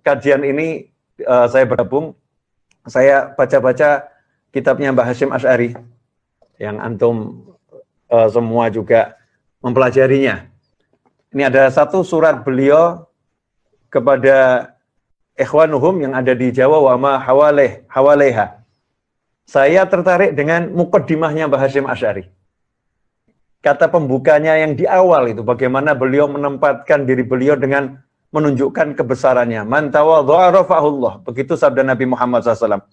kajian ini saya bergabung, saya baca-baca kitabnya Mbah Hasyim Asy'ari yang antum semua juga mempelajarinya. Ini ada satu surat beliau kepada ikhwanuhum yang ada di Jawa, wa ma hawaleha. Saya tertarik dengan muqaddimahnya Mbah Hasyim Asy'ari. Kata pembukanya yang di awal itu, bagaimana beliau menempatkan diri beliau dengan menunjukkan kebesarannya. Man tawadha'a rafa'ahullah. Begitu sabda Nabi Muhammad SAW.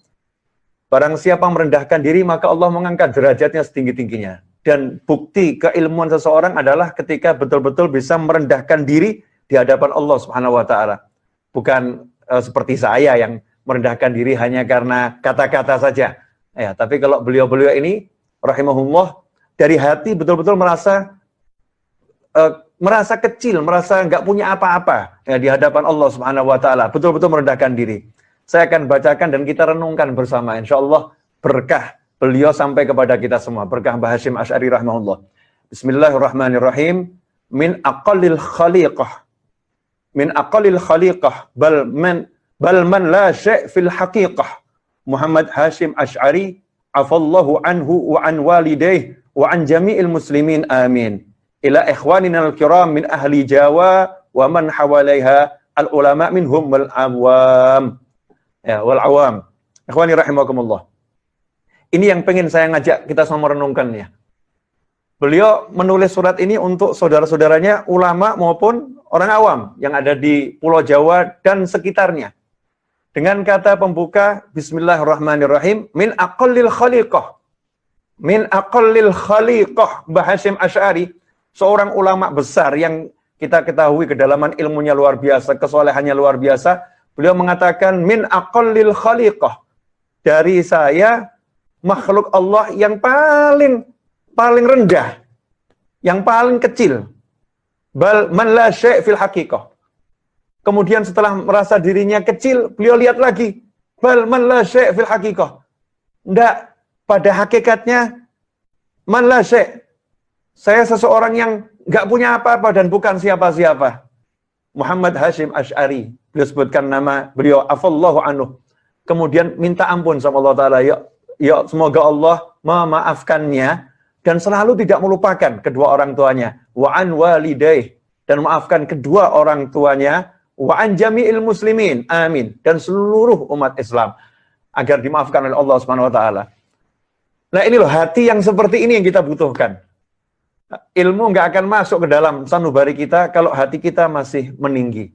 Barang siapa merendahkan diri, maka Allah mengangkat derajatnya setinggi-tingginya. Dan bukti keilmuan seseorang adalah ketika betul-betul bisa merendahkan diri di hadapan Allah Subhanahu wa taala. Bukan seperti saya yang merendahkan diri hanya karena kata-kata saja. Ya, tapi kalau beliau-beliau ini rahimahullah dari hati betul-betul merasa kecil, merasa nggak punya apa-apa ya di hadapan Allah Subhanahu wa taala, betul-betul merendahkan diri. Saya akan bacakan dan kita renungkan bersama, insyaallah berkah beliau sampai kepada kita semua, berkah Mbah Hasyim Asy'ari rahimahullah. Bismillahirrahmanirrahim. Min aqallil khaliqah bal man la syai' fil haqiqah. Muhammad Hasyim Asy'ari afallahu anhu wa an walidayhi wa an jami'il muslimin amin. Ila ikhwanina al-kiram min ahli Jawa wa man hawalaiha al-ulama minhum wal awam. Ya, wal awam. Ikhwani rahimakumullah. Ini yang pengen saya ngajak kita semua merenungkannya. Beliau menulis surat ini untuk saudara-saudaranya ulama maupun orang awam yang ada di Pulau Jawa dan sekitarnya. Dengan kata pembuka Bismillahirrahmanirrahim, min aqallil khaliqah. Min aqallil khaliqah. Mbah Hasyim Asy'ari, seorang ulama besar yang kita ketahui kedalaman ilmunya luar biasa, kesolehannya luar biasa. Beliau mengatakan min aqallil khaliqah. Dari saya makhluk Allah yang paling rendah, yang paling kecil. Bal man la syai' fil haqiqah. Kemudian setelah merasa dirinya kecil, beliau lihat lagi. Bal man la syai' fil haqiqah. Enggak, pada hakikatnya man la syai'. Saya seseorang yang enggak punya apa-apa dan bukan siapa-siapa. Muhammad Hasyim Asy'ari. Beliau sebutkan nama beliau, afallahu anhu. Kemudian minta ampun sama Allah Ta'ala. Ya, semoga Allah memaafkannya dan selalu tidak melupakan kedua orang tuanya. Wa an walidayh, dan maafkan kedua orang tuanya. Wa an jami'il muslimin, amin, dan seluruh umat Islam agar dimaafkan oleh Allah Subhanahu wa taala. Nah, ini loh hati yang seperti ini yang kita butuhkan. Ilmu nggak akan masuk ke dalam sanubari kita kalau hati kita masih meninggi.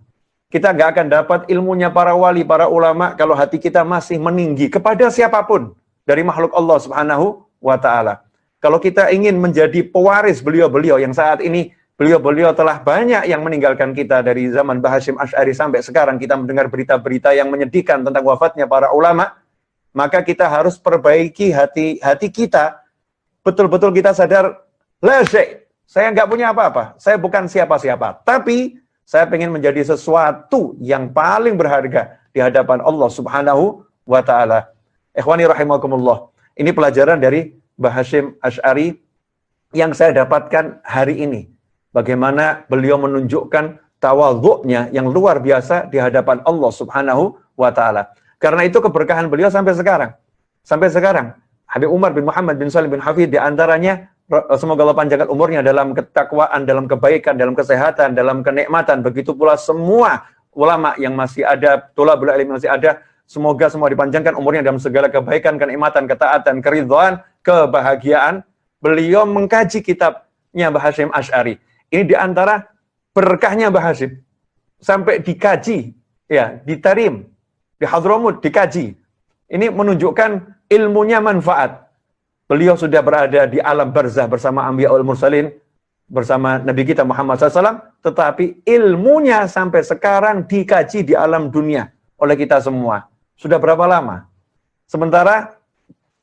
Kita nggak akan dapat ilmunya para wali, para ulama kalau hati kita masih meninggi kepada siapapun dari makhluk Allah Subhanahu wa taala. Kalau kita ingin menjadi pewaris beliau-beliau yang saat ini beliau-beliau telah banyak yang meninggalkan kita dari zaman Mbah Hasyim Asy'ari sampai sekarang kita mendengar berita-berita yang menyedihkan tentang wafatnya para ulama, maka kita harus perbaiki hati kita. Betul-betul kita sadar, la syai', saya nggak punya apa-apa, saya bukan siapa-siapa, tapi saya ingin menjadi sesuatu yang paling berharga di hadapan Allah Subhanahu wa taala. Ikhwani rahimakumullah. Ini pelajaran dari Mbah Hasyim Asy'ari yang saya dapatkan hari ini. Bagaimana beliau menunjukkan tawadhu'nya yang luar biasa di hadapan Allah Subhanahu wa taala. Karena itu keberkahan beliau sampai sekarang. Sampai sekarang Habib Umar bin Muhammad bin Salim bin Hafidh di antaranya semoga Allah panjangkan umurnya dalam ketakwaan, dalam kebaikan, dalam kesehatan, dalam kenikmatan. Begitu pula semua ulama yang masih ada, thalabul ilmi masih ada, semoga semua dipanjangkan umurnya dalam segala kebaikan, kenikmatan, ketaatan, keridhaan, kebahagiaan. Beliau mengkaji kitabnya Mbah Hasyim Asy'ari. Ini diantara berkahnya Mbah Hasyim. Sampai dikaji, ya, di Tarim, di Hadramut, dikaji. Ini menunjukkan ilmunya manfaat. Beliau sudah berada di alam barzah bersama Anbiyaul Mursalin, bersama Nabi kita Muhammad SAW, tetapi ilmunya sampai sekarang dikaji di alam dunia oleh kita semua. Sudah berapa lama? Sementara,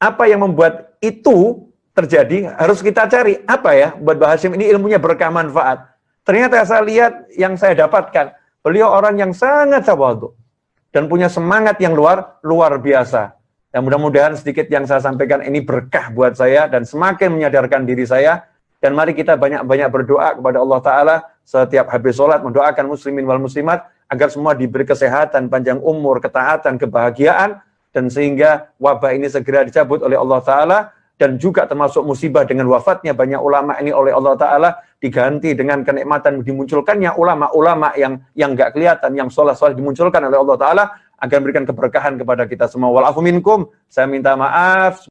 apa yang membuat itu terjadi, harus kita cari. Apa ya, buat Mbah Hasyim ini ilmunya berkah manfaat. Ternyata saya lihat, yang saya dapatkan, beliau orang yang sangat tawadhu dan punya semangat yang luar biasa. Dan mudah-mudahan sedikit yang saya sampaikan ini berkah buat saya dan semakin menyadarkan diri saya. Dan mari kita banyak-banyak berdoa kepada Allah Ta'ala setiap habis sholat, mendoakan muslimin wal muslimat agar semua diberi kesehatan, panjang umur, ketaatan, kebahagiaan, dan sehingga wabah ini segera dicabut oleh Allah Ta'ala, dan juga termasuk musibah dengan wafatnya banyak ulama ini oleh Allah Ta'ala, diganti dengan kenikmatan dimunculkannya ulama-ulama yang nggak kelihatan, yang soleh-soleh dimunculkan oleh Allah Ta'ala, agar memberikan keberkahan kepada kita semua. Walafu minkum, saya minta maaf.